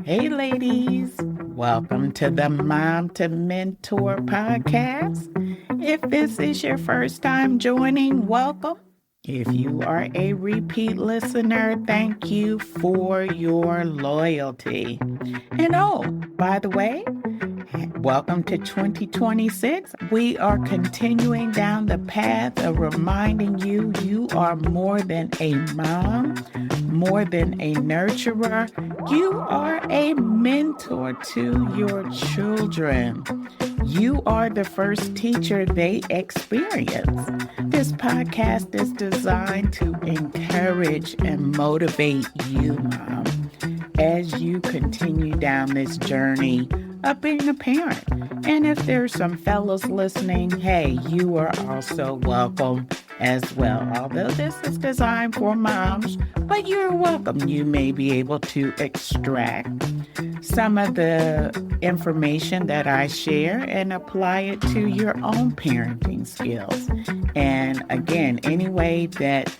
Hey, ladies. Welcome to the Mom2Mentor podcast. If this is your first time joining, welcome. If you are a repeat listener, thank you for your loyalty. And oh, by the way, welcome to 2026. We are continuing down the path of reminding you you are more than a mom, more than a nurturer. You are a mentor to your children. You are the first teacher they experience. This podcast is designed to encourage and motivate you, Mom, as you continue down this journey of being a parent. And if there's some fellows listening, hey, you are also welcome as well. Although this is designed for moms, but you're welcome. You may be able to extract some of the information that I share and apply it to your own parenting skills. And again, any way that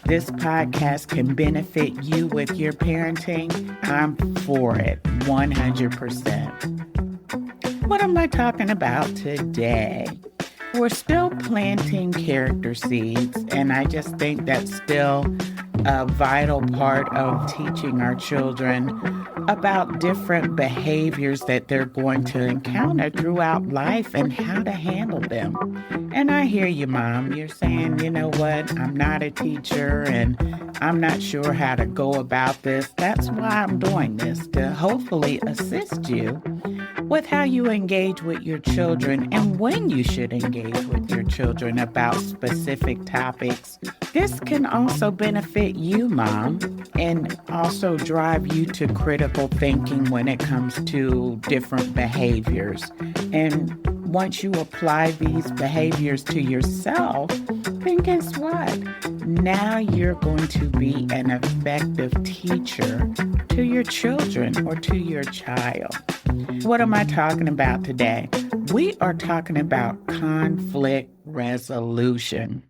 this podcast can benefit you with your parenting, I'm for it 100%. What am I talking about today? We're still planting character seeds, and I just think that's still a vital part of teaching our children about different behaviors that they're going to encounter throughout life and how to handle them. And I hear you, Mom. You're saying, you know what? I'm not a teacher and I'm not sure how to go about this. That's why I'm doing this, to hopefully assist you with how you engage with your children and when you should engage with your children about specific topics. This can also benefit you, Mom, and also drive you to critical thinking when it comes to different behaviors. And once you apply these behaviors to yourself, then guess what? Now you're going to be an effective teacher to your children or to your child. What am I talking about today? We are talking about conflict resolution.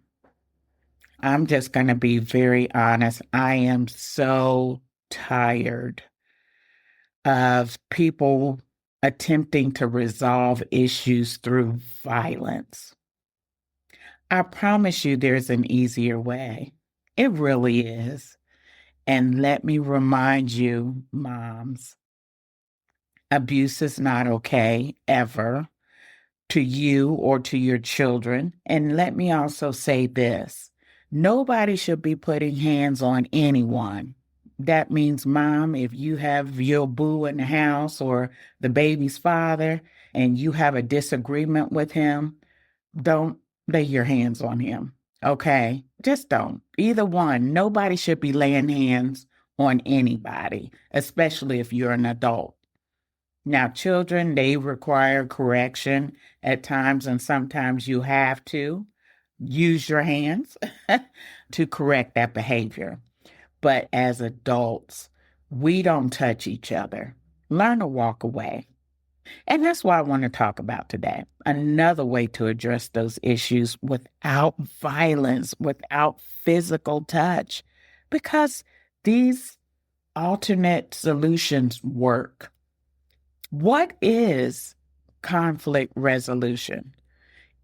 I'm just going to be very honest. I am so tired of people attempting to resolve issues through violence. I promise you there's an easier way. It really is. And let me remind you, moms, abuse is not okay ever to you or to your children. And let me also say this. Nobody should be putting hands on anyone. That means, Mom, if you have your boo in the house or the baby's father and you have a disagreement with him, don't lay your hands on him. Okay? Just don't. Either one. Nobody should be laying hands on anybody, especially if you're an adult. Now, children, they require correction at times, and sometimes you have to use your hands to correct that behavior. But as adults, we don't touch each other. Learn to walk away. And that's what I want to talk about today. Another way to address those issues without violence, without physical touch, because these alternate solutions work. What is conflict resolution?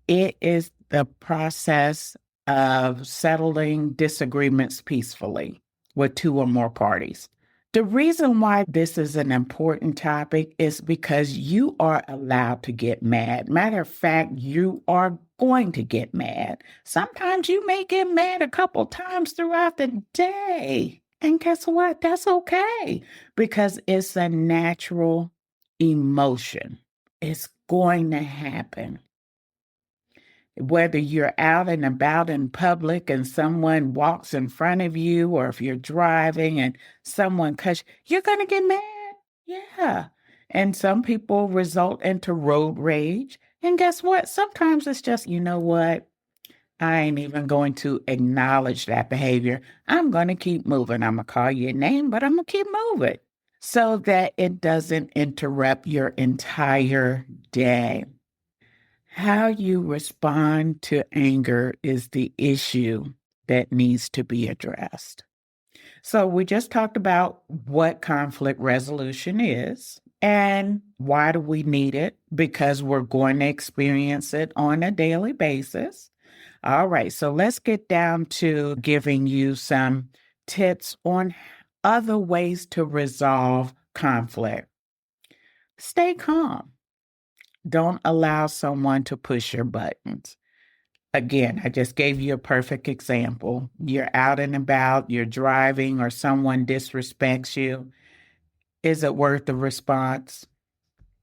It is the process of settling disagreements peacefully with two or more parties. The reason why this is an important topic is because you are allowed to get mad. Matter of fact, you are going to get mad. Sometimes you may get mad a couple times throughout the day. And guess what? That's okay because it's a natural emotion. It's going to happen. Whether you're out and about in public and someone walks in front of you, or if you're driving and someone cuts, you're going to get mad. Yeah. And some people result into road rage. And guess what? Sometimes it's just, you know what? I ain't even going to acknowledge that behavior. I'm going to keep moving. I'm going to call you a name, but I'm going to keep moving so that it doesn't interrupt your entire day. How you respond to anger is the issue that needs to be addressed. So we just talked about what conflict resolution is and why do we need it? Because we're going to experience it on a daily basis. All right, so let's get down to giving you some tips on other ways to resolve conflict. Stay calm. Don't allow someone to push your buttons. Again, I just gave you a perfect example. You're out and about, you're driving, or someone disrespects you. Is it worth the response?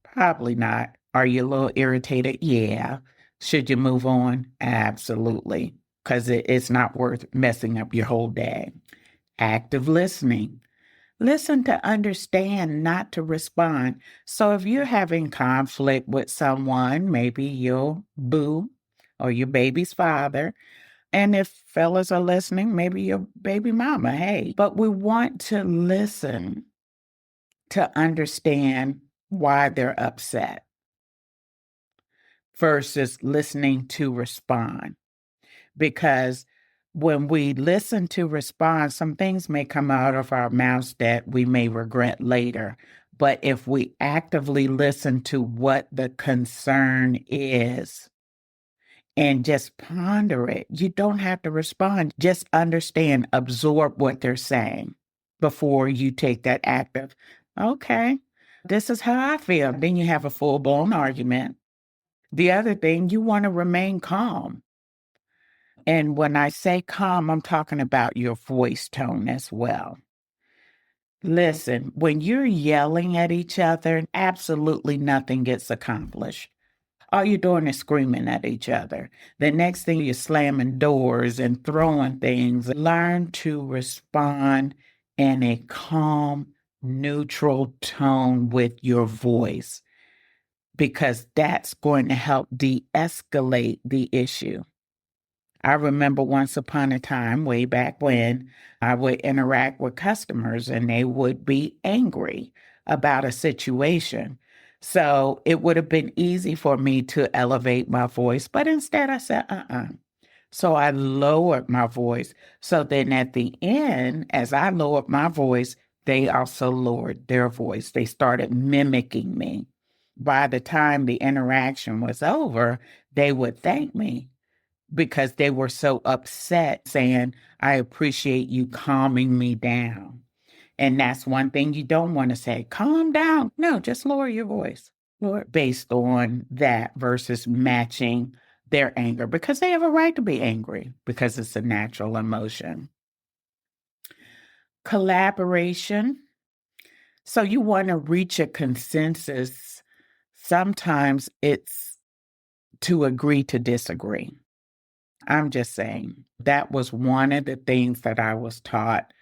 Probably not. Are you a little irritated? Yeah. Should you move on? Absolutely. Because it's not worth messing up your whole day. Active listening. Listen to understand, not to respond. So if you're having conflict with someone, maybe your boo or your baby's father, and if fellas are listening, maybe your baby mama, hey, but we want to listen to understand why they're upset versus listening to respond. Because when we listen to respond, some things may come out of our mouths that we may regret later. But if we actively listen to what the concern is and just ponder it, you don't have to respond. Just understand, absorb what they're saying before you take that active, okay, this is how I feel. Then you have a full blown argument. The other thing, you want to remain calm. And when I say calm, I'm talking about your voice tone as well. Listen, when you're yelling at each other, absolutely nothing gets accomplished. All you're doing is screaming at each other. The next thing you're slamming doors and throwing things. Learn to respond in a calm, neutral tone with your voice because that's going to help de-escalate the issue. I remember once upon a time, way back when, I would interact with customers and they would be angry about a situation. So it would have been easy for me to elevate my voice, but instead I said, So I lowered my voice. So then at the end, as I lowered my voice, they also lowered their voice. They started mimicking me. By the time the interaction was over, they would thank me because they were so upset, saying, I appreciate you calming me down. And that's one thing you don't want to say, calm down. No, just lower your voice. Lower based on that versus matching their anger because they have a right to be angry because it's a natural emotion. Collaboration. So you want to reach a consensus. Sometimes it's to agree to disagree. I'm just saying that was one of the things that I was taught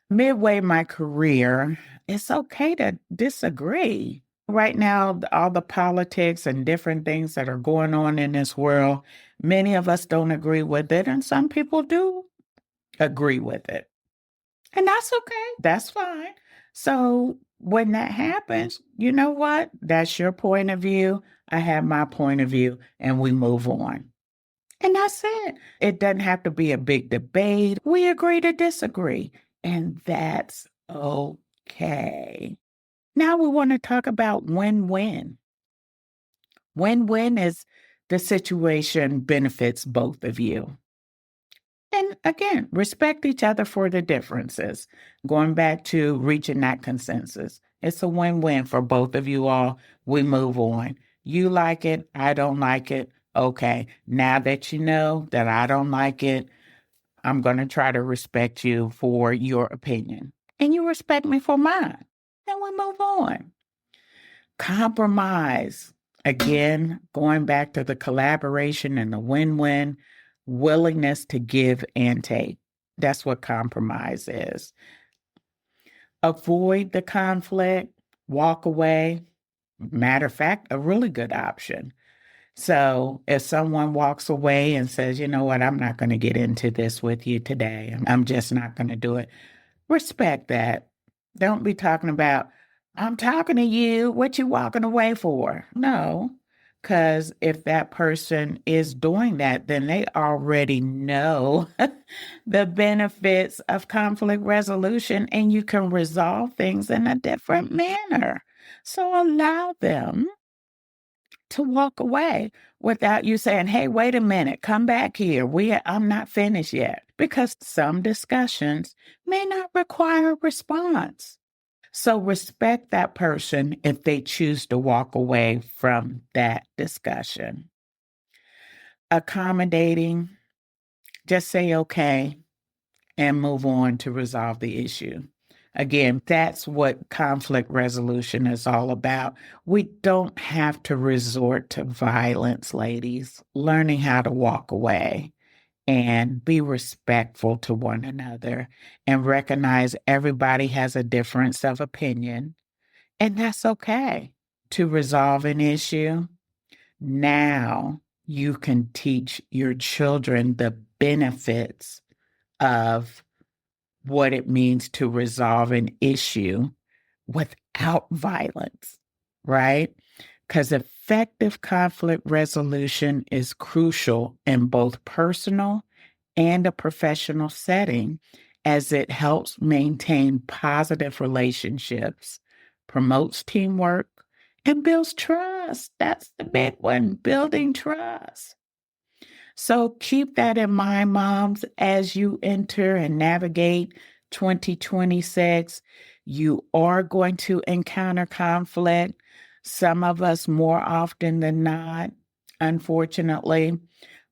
midway my career. It's okay to disagree. Right now, all the politics and different things that are going on in this world, many of us don't agree with it, and some people do agree with it. And that's okay. That's fine. So when that happens, you know what? That's your point of view. I have my point of view, and we move on. And that's it. It doesn't have to be a big debate. We agree to disagree, and that's okay. Now we want to talk about win-win. Win-win is the situation benefits both of you. And again, respect each other for the differences. Going back to reaching that consensus. It's a win-win for both of you all. We move on. You like it. I don't like it. Okay. Now that you know that I don't like it, I'm going to try to respect you for your opinion. And you respect me for mine. Then we move on. Compromise. Again, going back to the collaboration and the win-win, willingness to give and take. That's what compromise is. Avoid the conflict, walk away. Matter of fact, a really good option. So if someone walks away and says, you know what, I'm not going to get into this with you today, I'm just not going to do it, respect that. Don't be talking about, I'm talking to you, what you walking away for? No, Because if that person is doing that, then they already know the benefits of conflict resolution, and you can resolve things in a different manner. So allow them to walk away without you saying, "Hey, wait a minute, come back here. I'm not finished yet." Because some discussions may not require a response. So respect that person if they choose to walk away from that discussion. Accommodating, just say okay and move on to resolve the issue. Again, that's what conflict resolution is all about. We don't have to resort to violence, ladies. Learning how to walk away and be respectful to one another and recognize everybody has a difference of opinion, and that's okay. To resolve an issue, now you can teach your children the benefits of what it means to resolve an issue without violence, right? Because effective conflict resolution is crucial in both personal and a professional setting, as it helps maintain positive relationships, promotes teamwork, and builds trust. That's the big one, building trust. So keep that in mind, moms, as you enter and navigate 2026. You are going to encounter conflict, some of us more often than not, unfortunately,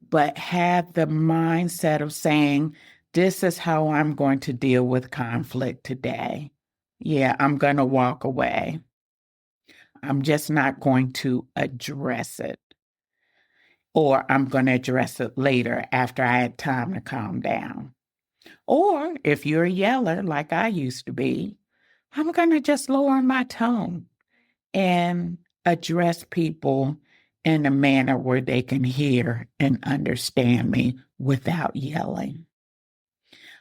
but have the mindset of saying, this is how I'm going to deal with conflict today. Yeah, I'm going to walk away. I'm just not going to address it, or I'm going to address it later after I had time to calm down. Or if you're a yeller like I used to be, I'm going to just lower my tone and address people in a manner where they can hear and understand me without yelling.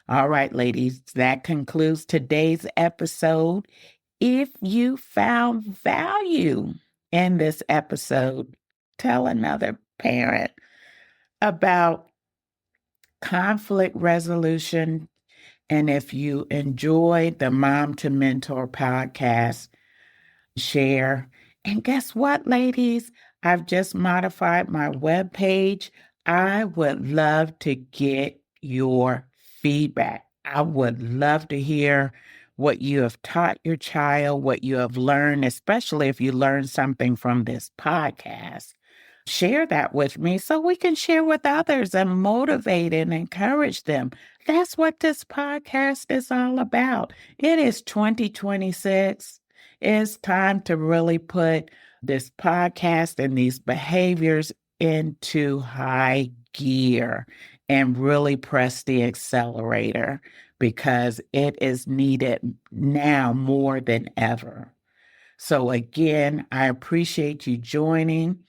All right, ladies, that concludes today's episode. If you found value in this episode, tell another parent about conflict resolution. And if you enjoyed the Mom2Mentor podcast, share. And guess what, ladies? I've just modified my webpage. I would love to get your feedback. I would love to hear what you have taught your child, what you have learned, especially if you learned something from this podcast. Share that with me so we can share with others and motivate and encourage them. That's what this podcast is all about. It is 2026. It's time to really put this podcast and these behaviors into high gear and really press the accelerator, because it is needed now more than ever. So again, I appreciate you joining.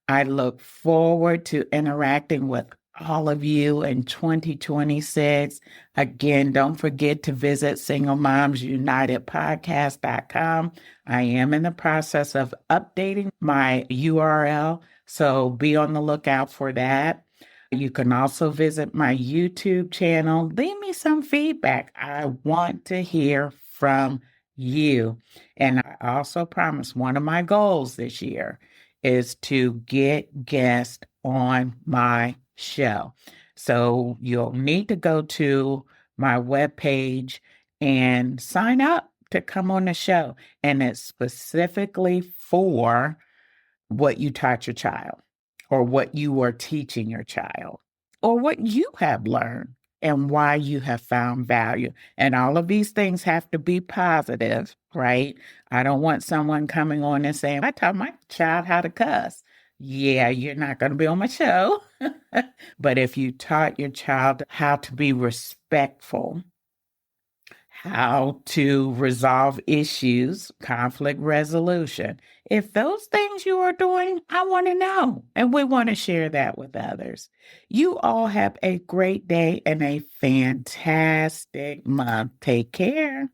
I look forward to interacting with all of you in 2026. Again, don't forget to visit singlemomsunitedpodcast.com. I am in the process of updating my URL, so be on the lookout for that. You can also visit my YouTube channel. Leave me some feedback. I want to hear from you. And I also promise one of my goals this year is to get guests on my show. So you'll need to go to my webpage and sign up to come on the show. And it's specifically for what you taught your child, or what you are teaching your child, or what you have learned and why you have found value. And all of these things have to be positive, right? I don't want someone coming on and saying, I taught my child how to cuss. Yeah, you're not going to be on my show. But if you taught your child how to be respectful, how to resolve issues, conflict resolution. If those things you are doing, I want to know, and we want to share that with others. You all have a great day and a fantastic month. Take care.